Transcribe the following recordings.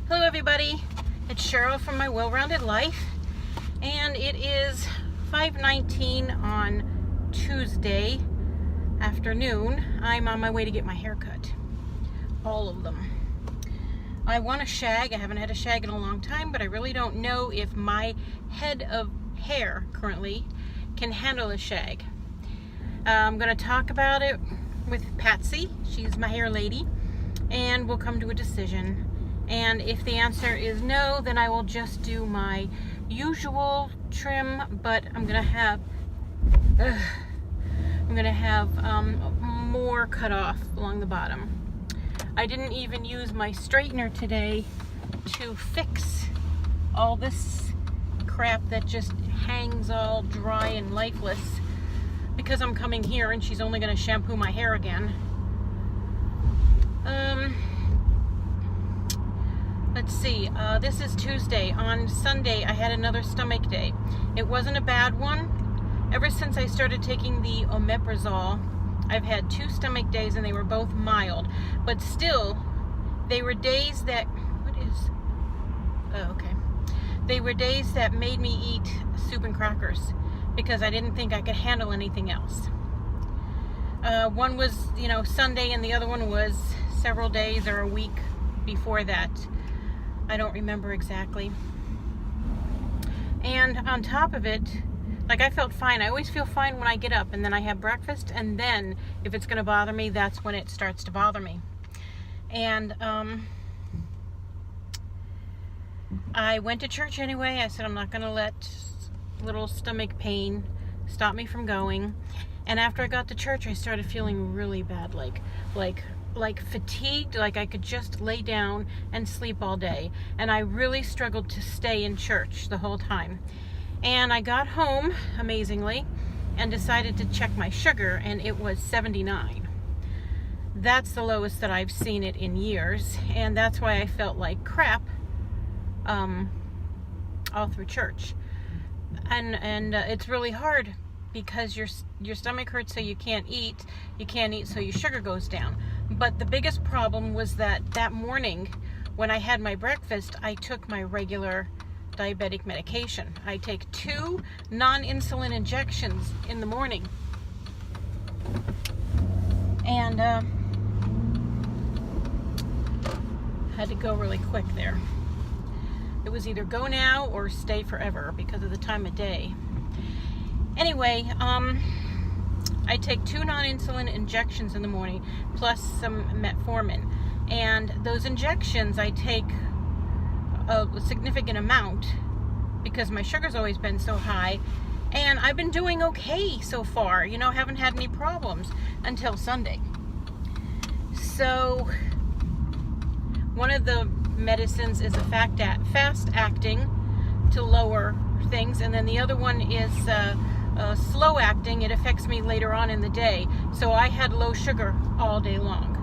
Hello everybody, it's Cheryl from My Well-Rounded Life, and it is 5:19 on Tuesday afternoon. I'm on my way to get my hair cut. All of them. I want a shag. I haven't had a shag in a long time, but I really don't know if my head of hair currently can handle a shag. I'm going to talk about it with Patsy. She's my hair lady, and we'll come to a decision. And if the answer is no, then I will just do my usual trim, but I'm gonna have more cut off along the bottom. I didn't even use my straightener today to fix all this crap that just hangs all dry and lifeless because I'm coming here and she's only gonna shampoo my hair again. Let's see, this is Tuesday. On Sunday, I had another stomach day. It wasn't a bad one. Ever since I started taking the omeprazole, I've had 2 stomach days and they were both mild. But still, they were days that, They were days that made me eat soup and crackers because I didn't think I could handle anything else. One was, Sunday, and the other one was several days or a week before that. I don't remember exactly. And on top of it, I felt fine. I always feel fine when I get up and then I have breakfast, and then if it's going to bother me, that's when it starts to bother me. And I went to church anyway. I said I'm not going to let little stomach pain stop me from going. And after I got to church, I started feeling really bad, like fatigued, like I could just lay down and sleep all day. And I really struggled to stay in church the whole time. And I got home, amazingly, and decided to check my sugar, and it was 79. That's the lowest that I've seen it in years, and that's why I felt like crap all through church. And it's really hard because your stomach hurts, so you can't eat so your sugar goes down. But the biggest problem was that morning when I had my breakfast, I took my regular diabetic medication. I take 2 non-insulin injections in the morning. And had to go really quick there. It was either go now or stay forever because of the time of day. Anyway, I take 2 non-insulin injections in the morning, plus some metformin. And those injections I take a significant amount because my sugar's always been so high. And I've been doing okay so far. Haven't had any problems until Sunday. So, one of the medicines is a fast-acting to lower things, and then the other one is slow acting. It affects me later on in the day. So I had low sugar all day long.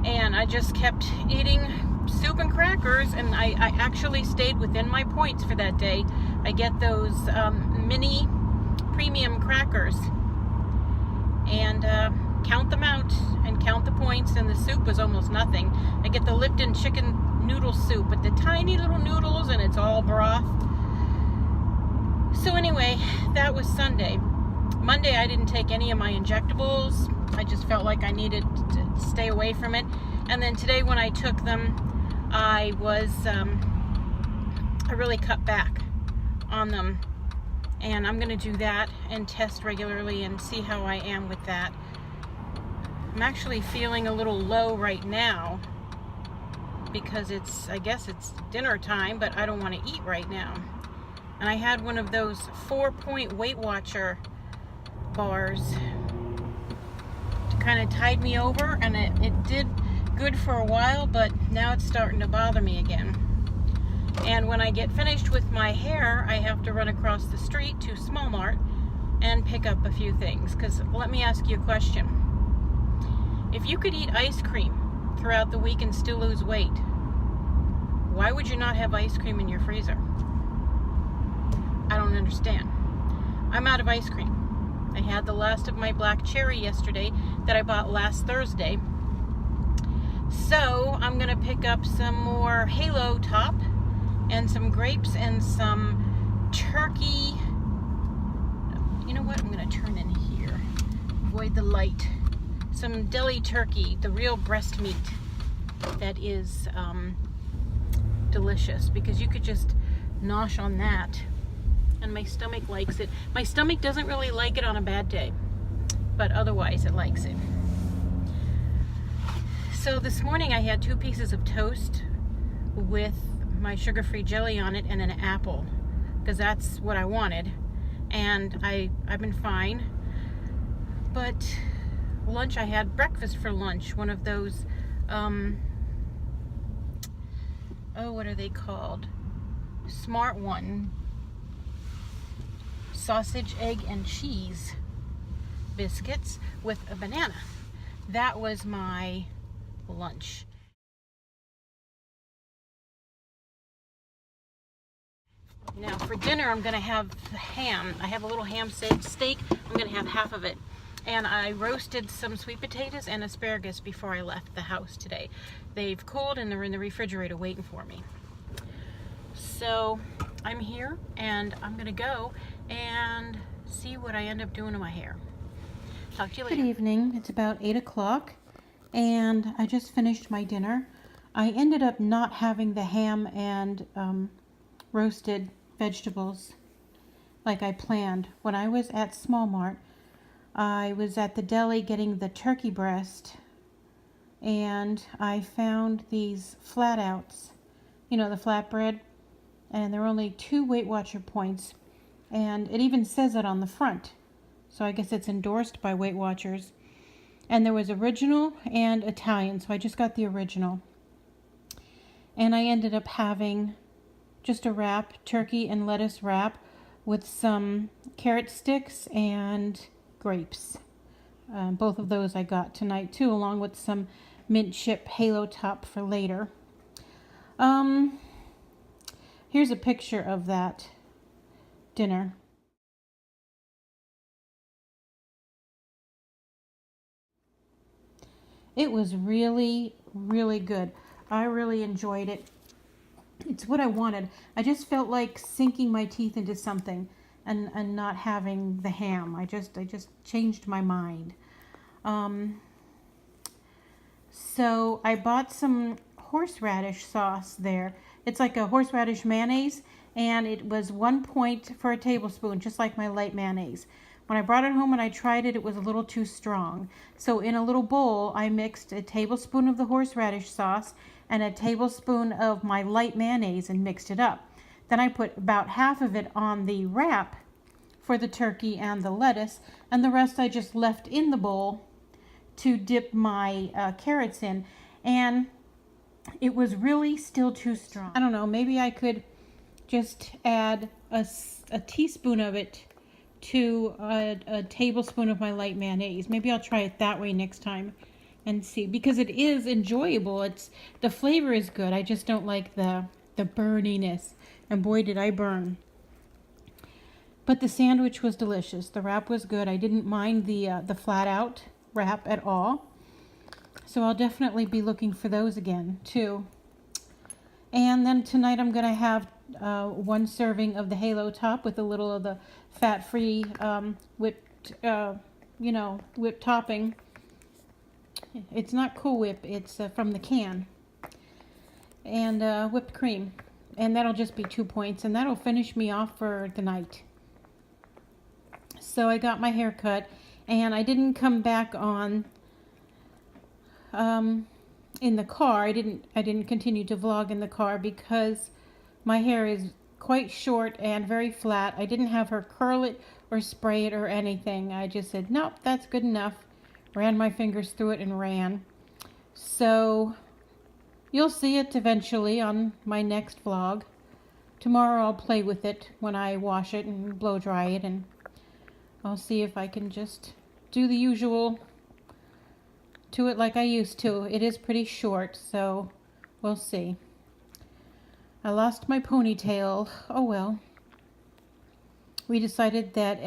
And I just kept eating soup and crackers, and I actually stayed within my points for that day. I get those mini premium crackers and count them out and count the points, and the soup was almost nothing. I get the Lipton chicken noodle soup with the tiny little noodles, and it's all broth. So anyway, that was Sunday. Monday, I didn't take any of my injectables. I just felt like I needed to stay away from it. And then today, when I took them, I really cut back on them. And I'm going to do that and test regularly and see how I am with that. I'm actually feeling a little low right now because I guess it's dinner time, but I don't want to eat right now. And I had one of those 4-point Weight Watcher bars to kind of tide me over, and it did good for a while, but now it's starting to bother me again. And when I get finished with my hair, I have to run across the street to Small Mart and pick up a few things. Because let me ask you a question. If you could eat ice cream throughout the week and still lose weight, why would you not have ice cream in your freezer? I don't understand. I'm out of ice cream. I had the last of my black cherry yesterday that I bought last Thursday. So I'm gonna pick up some more Halo Top and some grapes and some turkey. You know what? I'm gonna turn in here. Avoid the light. Some deli turkey, the real breast meat that is delicious, because you could just nosh on that, and my stomach likes it. My stomach doesn't really like it on a bad day, but otherwise it likes it. So this morning I had 2 pieces of toast with my sugar-free jelly on it and an apple, because that's what I wanted, and I've been fine. But lunch, I had breakfast for lunch, one of those what are they called? Smart One sausage, egg, and cheese biscuits with a banana. That was my lunch. Now for dinner, I'm gonna have ham. I have a little ham steak. I'm gonna have half of it. And I roasted some sweet potatoes and asparagus before I left the house today. They've cooled and they're in the refrigerator waiting for me. So I'm here and I'm gonna go and see what I end up doing to my hair. Talk to you later. Good evening. It's about 8 o'clock and I just finished my dinner. I ended up not having the ham and roasted vegetables like I planned. When I was at Small Mart, I was at the deli getting the turkey breast, and I found these flat outs, you know, the flatbread, and they're only 2 Weight Watcher points, and it even says it on the front, so I guess it's endorsed by Weight Watchers. And there was original and Italian, so I just got the original, and I ended up having just a wrap, turkey and lettuce wrap, with some carrot sticks and grapes. Both of those I got tonight too, along with some mint chip Halo Top for later. Here's a picture of that dinner. It was really, really good. I really enjoyed it. It's what I wanted. I just felt like sinking my teeth into something and not having the ham. I just changed my mind. So I bought some horseradish sauce there. It's like a horseradish mayonnaise, and it was 1 point for a tablespoon, just like my light mayonnaise. When I brought it home and I tried it, it was a little too strong. So in a little bowl, I mixed a tablespoon of the horseradish sauce and a tablespoon of my light mayonnaise and mixed it up. Then I put about half of it on the wrap for the turkey and the lettuce, and the rest I just left in the bowl to dip my carrots in, and it was really still too strong. I don't know, maybe I could just add a teaspoon of it to a tablespoon of my light mayonnaise. Maybe I'll try it that way next time and see, because it is enjoyable. The flavor is good. I just don't like the burniness, and boy did I burn. But the sandwich was delicious. The wrap was good. I didn't mind the flat out wrap at all. So I'll definitely be looking for those again too. And then tonight I'm gonna have 1 serving of the Halo Top with a little of the fat-free whipped topping. It's not Cool Whip, it's from the can. And whipped cream. And that'll just be 2 points, and that'll finish me off for the night. So I got my hair cut, and I didn't come back on in the car. I didn't continue to vlog in the car because my hair is quite short and very flat. I didn't have her curl it or spray it or anything. I just said, nope, that's good enough. Ran my fingers through it and ran. So you'll see it eventually on my next vlog. Tomorrow I'll play with it when I wash it and blow dry it, and I'll see if I can just do the usual to it like I used to. It is pretty short, so we'll see. I lost my ponytail. Oh well. We decided that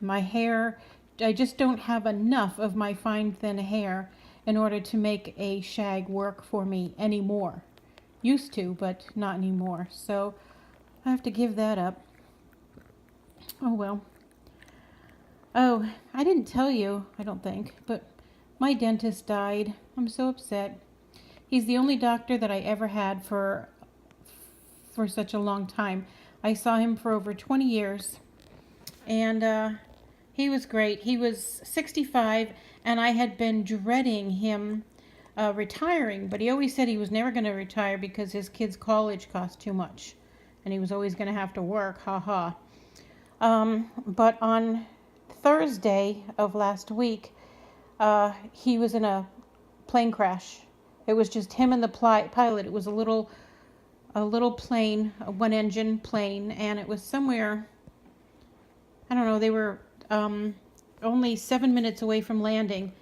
my hair, I just don't have enough of my fine thin hair, in order to make a shag work for me anymore. Used to, but not anymore. So I have to give that up. Oh well. Oh, I didn't tell you, I don't think, but my dentist died. I'm so upset. He's the only doctor that I ever had for such a long time. I saw him for over 20 years, and he was great. He was 65, and I had been dreading him retiring, but he always said he was never going to retire because his kids' college cost too much, and he was always going to have to work, But on Thursday of last week, he was in a plane crash. It was just him and the pilot. It was a little plane, a one-engine plane, and it was somewhere, I don't know, they were only 7 minutes away from landing,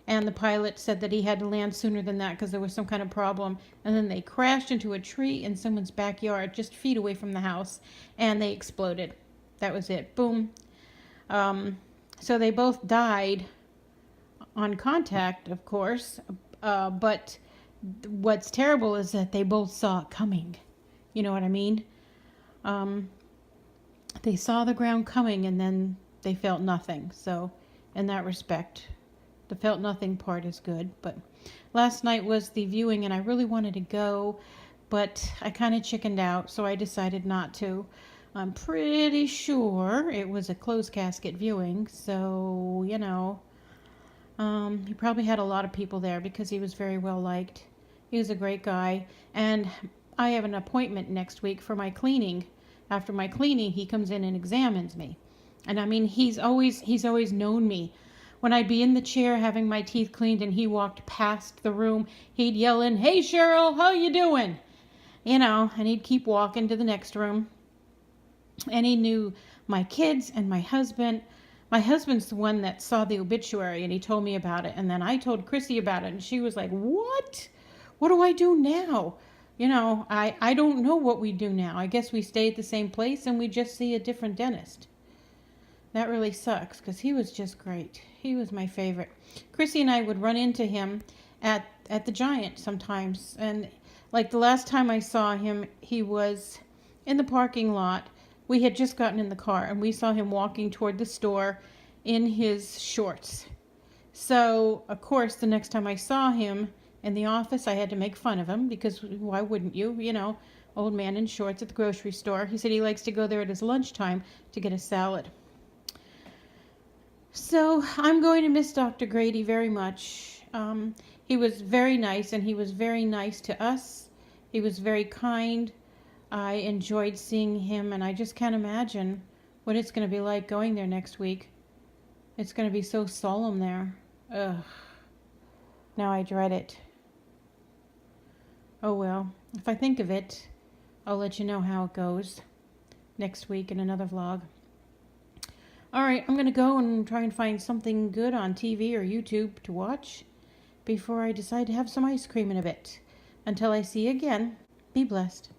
and the pilot said that he had to land sooner than that because there was some kind of problem, and then they crashed into a tree in someone's backyard just feet away from the house, and they exploded. That was it. Boom. So they both died on contact, of course, but what's terrible is that they both saw it coming. You know what I mean? They saw the ground coming and then they felt nothing. So in that respect, the felt nothing part is good. But last night was the viewing and I really wanted to go, but I kind of chickened out, so I decided not to. I'm pretty sure it was a closed casket viewing, so, you know, he probably had a lot of people there because he was very well liked. He was a great guy, and I have an appointment next week for my cleaning. After my cleaning, he comes in and examines me. And I mean, he's always known me. When I'd be in the chair having my teeth cleaned and he walked past the room, he'd yell in, "Hey Cheryl, how you doing?" You know, and he'd keep walking to the next room. And he knew my kids and my husband. My husband's the one that saw the obituary and he told me about it. And then I told Chrissy about it and she was like, "What? What do I do now?" You know, I don't know what we do now. I guess we stay at the same place and we just see a different dentist. That really sucks because he was just great. He was my favorite. Chrissy and I would run into him at the Giant sometimes. And like the last time I saw him, he was in the parking lot. We had just gotten in the car and we saw him walking toward the store in his shorts. So, of course, the next time I saw him in the office, I had to make fun of him because why wouldn't you? You know, old man in shorts at the grocery store. He said he likes to go there at his lunchtime to get a salad. So, I'm going to miss Dr. Grady very much. He was very nice and he was very nice to us. He was very kind. I enjoyed seeing him, and I just can't imagine what it's going to be like going there next week. It's going to be so solemn there. Ugh. Now I dread it. Oh well, if I think of it, I'll let you know how it goes next week in another vlog. Alright, I'm going to go and try and find something good on TV or YouTube to watch before I decide to have some ice cream in a bit. Until I see you again, be blessed.